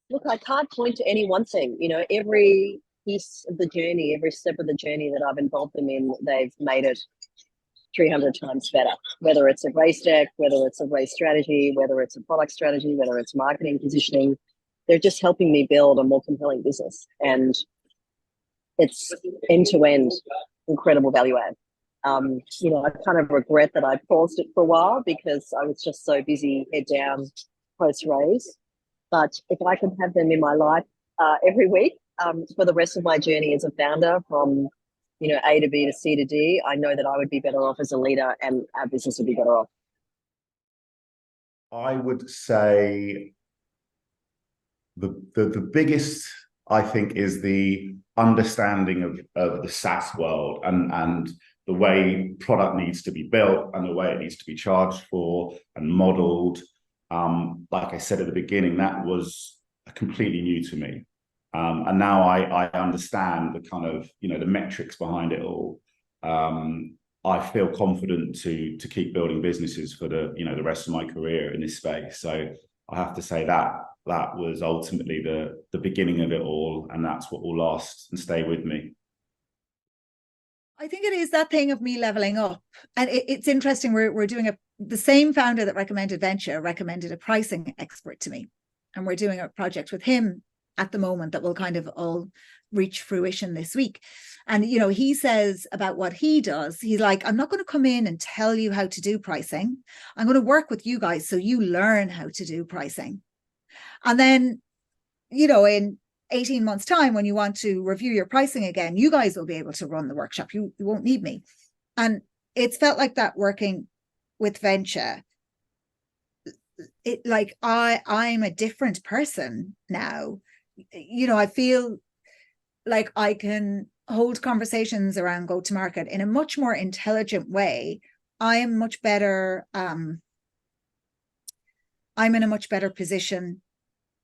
Look, I can't point to any one thing. Every piece of the journey, every step of the journey that I've involved them in, they've made it 300 times better. Whether it's a race deck, whether it's a race strategy, whether it's a product strategy, whether it's marketing positioning, they're just helping me build a more compelling business. And it's end to end incredible value add. I kind of regret that I paused it for a while because I was just so busy head down post race. But if I could have them in my life every week for the rest of my journey as a founder, from A to B to C to D, I know that I would be better off as a leader, and our business would be better off. I would say the biggest, I think, is the understanding of the SaaS world and the way product needs to be built and the way it needs to be charged for and modeled. Like I said at the beginning, that was completely new to me. And now I understand the kind of, the metrics behind it all. I feel confident to keep building businesses for the rest of my career in this space. So I have to say that was ultimately the beginning of it all, and that's what will last and stay with me. I think it is that thing of me leveling up. And it's interesting, we're doing the same founder that recommended Vencha recommended a pricing expert to me. And we're doing a project with him at the moment that will kind of all reach fruition this week. And, he says about what he does, he's like, I'm not going to come in and tell you how to do pricing. I'm going to work with you guys so you learn how to do pricing. And then, in 18 months' time, when you want to review your pricing again, you guys will be able to run the workshop. You won't need me. And it's felt like that working with Vencha. I'm a different person now. I feel like I can hold conversations around go-to-market in a much more intelligent way. I'm much better. I'm in a much better position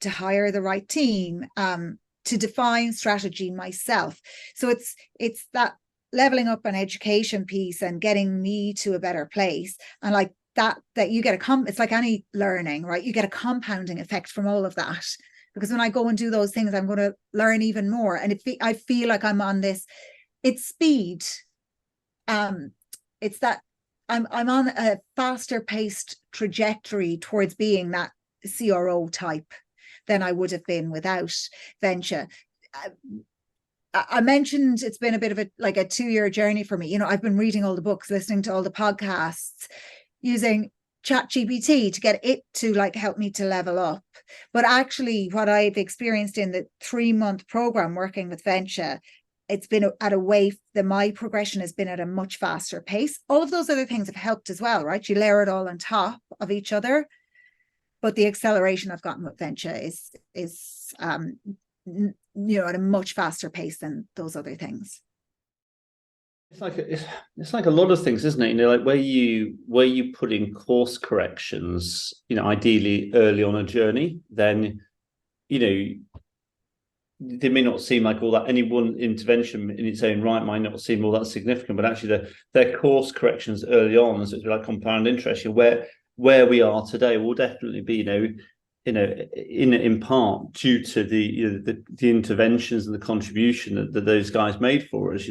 to hire the right team, to define strategy myself. So it's that leveling up an education piece and getting me to a better place. And like that you get it's like any learning, right? You get a compounding effect from all of that. Because when I go and do those things, I'm going to learn even more. And I feel like I'm on this, it's speed. It's that I'm on a faster paced trajectory towards being that CRO type than I would have been without Vencha. I mentioned it's been a bit of a 2-year journey for me. I've been reading all the books, listening to all the podcasts, using ChatGPT to get it to help me to level up. But actually what I've experienced in the 3-month program working with Vencha, it's been my progression has been at a much faster pace. All of those other things have helped as well, right? You layer it all on top of each other. But the acceleration I've gotten with Vencha is at a much faster pace than those other things. It's like a lot of things, isn't it? Like where you put in course corrections, ideally early on a journey, then they may not seem like all that. Any one intervention in its own right might not seem all that significant, but actually their course corrections early on, so it's like compound interest. Where we are today will definitely be, in part due to the interventions and the contribution that those guys made for us.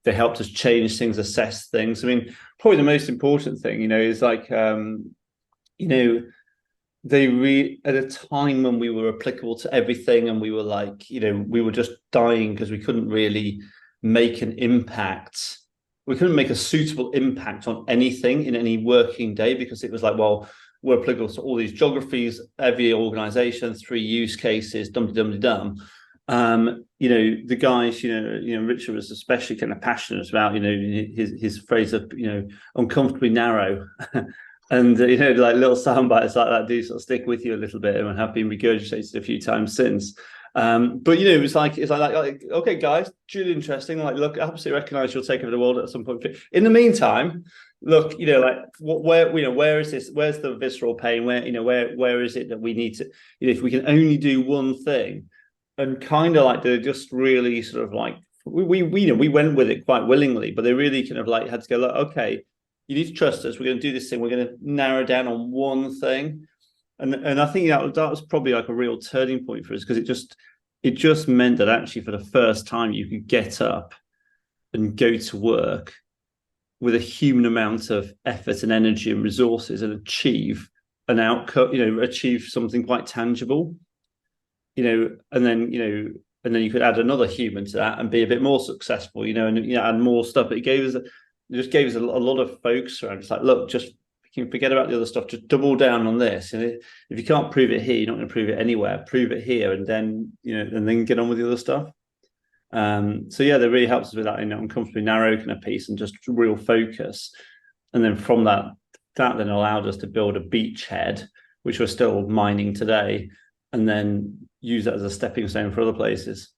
They helped us change things, assess things. I mean, probably the most important thing, is like, at a time when we were applicable to everything, and we were like, we were just dying because we couldn't really make an impact. We couldn't make a suitable impact on anything in any working day, because it was like, well, we're applicable to all these geographies, every organization, 3 use cases, dum-de-dum-de-dum. The guys, Richard was especially kind of passionate about, his phrase of, uncomfortably narrow. And, like little sound bites like that do sort of stick with you a little bit, and have been regurgitated a few times since. But it's like okay, guys, really interesting. Like, look, I absolutely recognise you'll take over the world at some point. In the meantime, look, where is this? Where's the visceral pain? Where is it that we need to? If we can only do one thing, and kind of like they just really sort of like we went with it quite willingly, but they really kind of like had to go, look, okay, you need to trust us. We're going to do this thing. We're going to narrow down on one thing. And I think that was probably like a real turning point for us, because it just meant that actually for the first time you could get up and go to work with a human amount of effort and energy and resources and achieve an outcome, achieve something quite tangible, and then you could add another human to that and be a bit more successful, and add more stuff. But it just gave us a lot of focus around. It's like, look, just you can forget about the other stuff, just double down on this. And if you can't prove it here, you're not going to prove it anywhere. Prove it here, and then get on with the other stuff. So yeah, that really helps us with that, uncomfortably narrow kind of piece and just real focus. And then from that then allowed us to build a beachhead, which we're still mining today, and then use that as a stepping stone for other places.